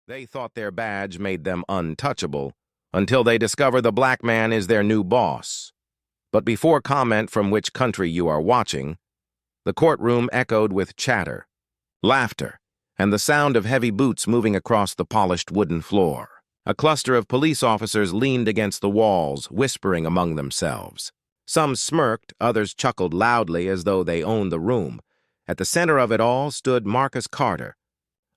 They thought their badge made them untouchable until they discover the black man is their new boss. But before comment from which country you are watching, the courtroom echoed with chatter, laughter, and the sound of heavy boots moving across the polished wooden floor. A cluster of police officers leaned against the walls, whispering among themselves. Some smirked, others chuckled loudly as though they owned the room. At the center of it all stood Marcus Carter,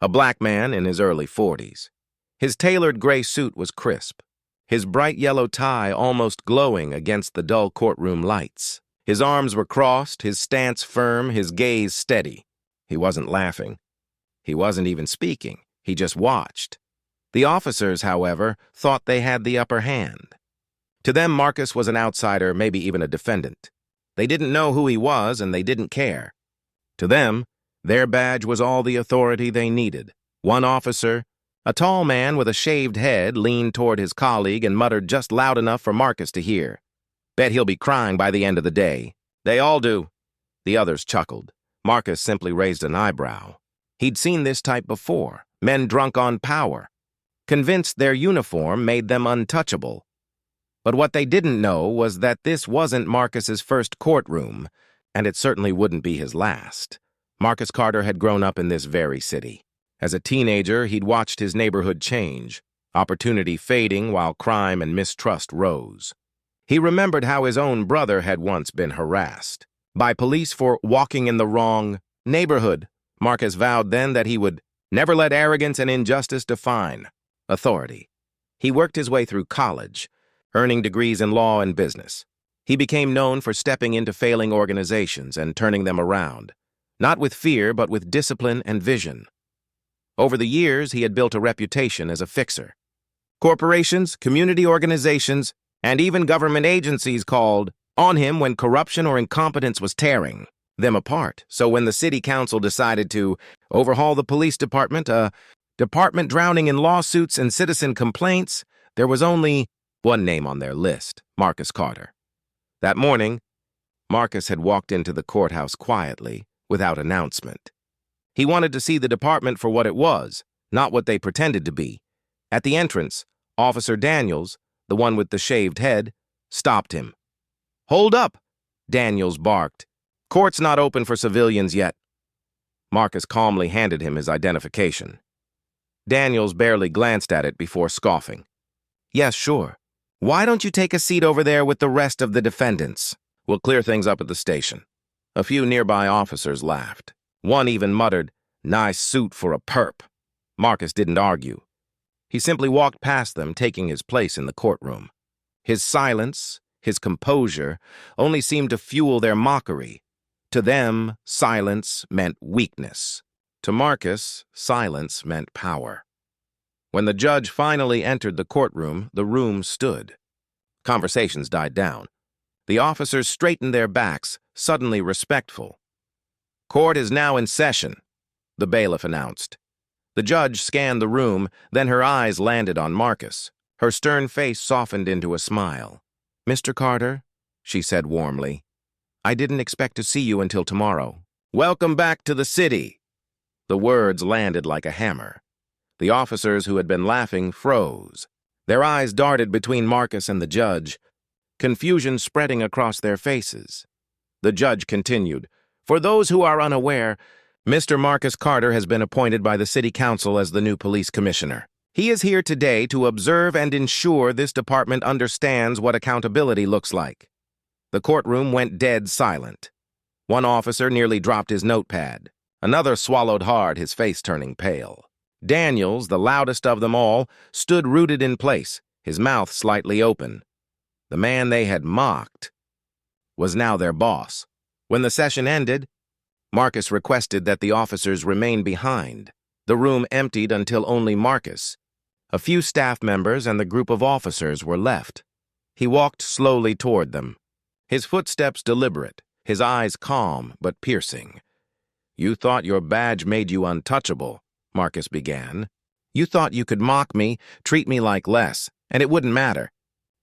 a black man in his early 40s. His tailored gray suit was crisp, his bright yellow tie almost glowing against the dull courtroom lights. His arms were crossed, his stance firm, his gaze steady. He wasn't laughing. He wasn't even speaking. He just watched. The officers, however, thought they had the upper hand. To them, Marcus was an outsider, maybe even a defendant. They didn't know who he was, and they didn't care. To them, their badge was all the authority they needed. One officer, a tall man with a shaved head, leaned toward his colleague and muttered just loud enough for Marcus to hear. "Bet he'll be crying by the end of the day." "They all do." The others chuckled. Marcus simply raised an eyebrow. He'd seen this type before, men drunk on power, convinced their uniform made them untouchable. But what they didn't know was that this wasn't Marcus's first courtroom, and it certainly wouldn't be his last. Marcus Carter had grown up in this very city. As a teenager, he'd watched his neighborhood change, opportunity fading while crime and mistrust rose. He remembered how his own brother had once been harassed by police for walking in the wrong neighborhood. Marcus vowed then that he would never let arrogance and injustice define authority. He worked his way through college, earning degrees in law and business. He became known for stepping into failing organizations and turning them around, not with fear, but with discipline and vision. Over the years, he had built a reputation as a fixer. Corporations, community organizations, and even government agencies called on him when corruption or incompetence was tearing them apart. So when the city council decided to overhaul the police department, a department drowning in lawsuits and citizen complaints, there was only one name on their list: Marcus Carter. That morning, Marcus had walked into the courthouse quietly, without announcement. He wanted to see the department for what it was, not what they pretended to be. At the entrance, Officer Daniels, the one with the shaved head, stopped him. "Hold up!" Daniels barked. "Court's not open for civilians yet." Marcus calmly handed him his identification. Daniels barely glanced at it before scoffing. "Yes, sure. Why don't you take a seat over there with the rest of the defendants? We'll clear things up at the station." A few nearby officers laughed. One even muttered, "Nice suit for a perp." Marcus didn't argue. He simply walked past them, taking his place in the courtroom. His silence, his composure, only seemed to fuel their mockery. To them, silence meant weakness. To Marcus, silence meant power. When the judge finally entered the courtroom, the room stood. Conversations died down. The officers straightened their backs, suddenly respectful. "Court is now in session," the bailiff announced. The judge scanned the room, then her eyes landed on Marcus. Her stern face softened into a smile. "Mr. Carter," she said warmly, "I didn't expect to see you until tomorrow." "Welcome back to the city." The words landed like a hammer. The officers who had been laughing froze. Their eyes darted between Marcus and the judge, confusion spreading across their faces. The judge continued, "For those who are unaware, Mr. Marcus Carter has been appointed by the city council as the new police commissioner. He is here today to observe and ensure this department understands what accountability looks like." The courtroom went dead silent. One officer nearly dropped his notepad. Another swallowed hard, his face turning pale. Daniels, the loudest of them all, stood rooted in place, his mouth slightly open. The man they had mocked was now their boss. When the session ended, Marcus requested that the officers remain behind. The room emptied until only Marcus, a few staff members, and the group of officers were left. He walked slowly toward them, his footsteps deliberate, his eyes calm but piercing. "You thought your badge made you untouchable," Marcus began. "You thought you could mock me, treat me like less, and it wouldn't matter.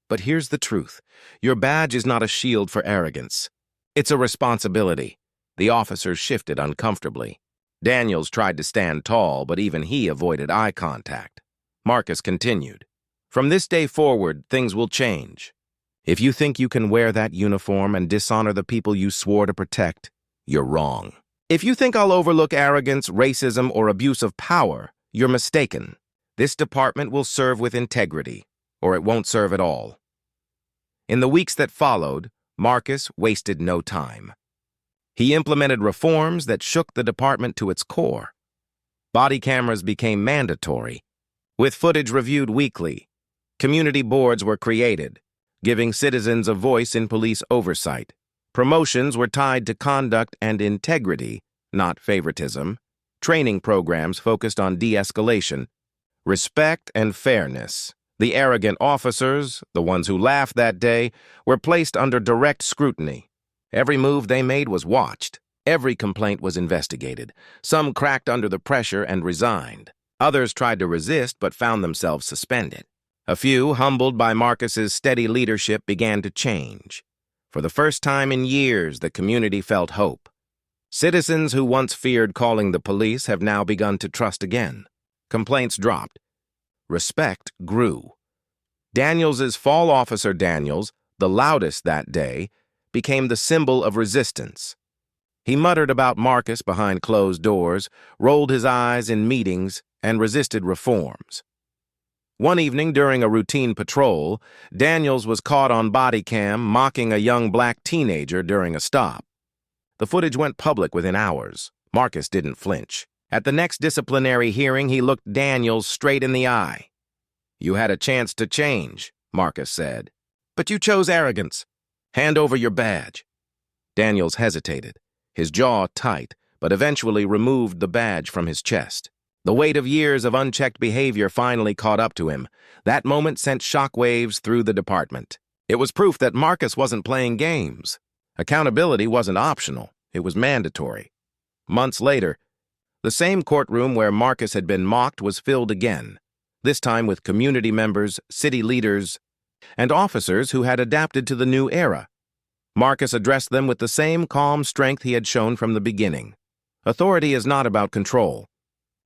But here's the truth. Your badge is not a shield for arrogance. It's a responsibility." The officers shifted uncomfortably. Daniels tried to stand tall, but even he avoided eye contact. Marcus continued. From this day forward, things will change. If you think you can wear that uniform and dishonor the people you swore to protect, you're wrong. If you think I'll overlook arrogance, racism, or abuse of power, you're mistaken. This department will serve with integrity, or it won't serve at all. In the weeks that followed, Marcus wasted no time. He implemented reforms that shook the department to its core. Body cameras became mandatory, with footage reviewed weekly. Community boards were created, giving citizens a voice in police oversight. Promotions were tied to conduct and integrity, not favoritism. Training programs focused on de-escalation, respect, and fairness. The arrogant officers, the ones who laughed that day, were placed under direct scrutiny. Every move they made was watched. Every complaint was investigated. Some cracked under the pressure and resigned. Others tried to resist but found themselves suspended. A few, humbled by Marcus's steady leadership, began to change. For the first time in years, the community felt hope. Citizens who once feared calling the police have now begun to trust again. Complaints dropped. Respect grew. Daniels's fall officer Daniels, the loudest that day, became the symbol of resistance. He muttered about Marcus behind closed doors, rolled his eyes in meetings, and resisted reforms. One evening during a routine patrol, Daniels was caught on body cam mocking a young black teenager during a stop. The footage went public within hours. Marcus didn't flinch. At the next disciplinary hearing, he looked Daniels straight in the eye. "You had a chance to change," Marcus said. "But you chose arrogance. Hand over your badge." Daniels hesitated, his jaw tight, but eventually removed the badge from his chest. The weight of years of unchecked behavior finally caught up to him. That moment sent shockwaves through the department. It was proof that Marcus wasn't playing games. Accountability wasn't optional. It was mandatory. Months later, the same courtroom where Marcus had been mocked was filled again, this time with community members, city leaders, and officers who had adapted to the new era. Marcus addressed them with the same calm strength he had shown from the beginning. Authority is not about control.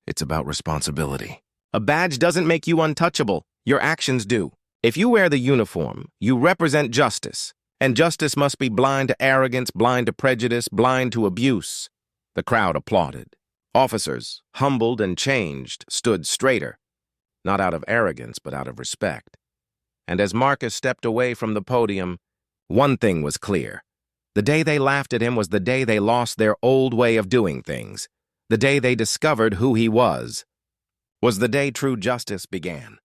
It's about responsibility. A badge doesn't make you untouchable. Your actions do. If you wear the uniform, you represent justice, and justice must be blind to arrogance, blind to prejudice, blind to abuse. The crowd applauded. Officers, humbled and changed, stood straighter, not out of arrogance, but out of respect. And as Marcus stepped away from the podium, one thing was clear. The day they laughed at him was the day they lost their old way of doing things. The day they discovered who he was the day true justice began.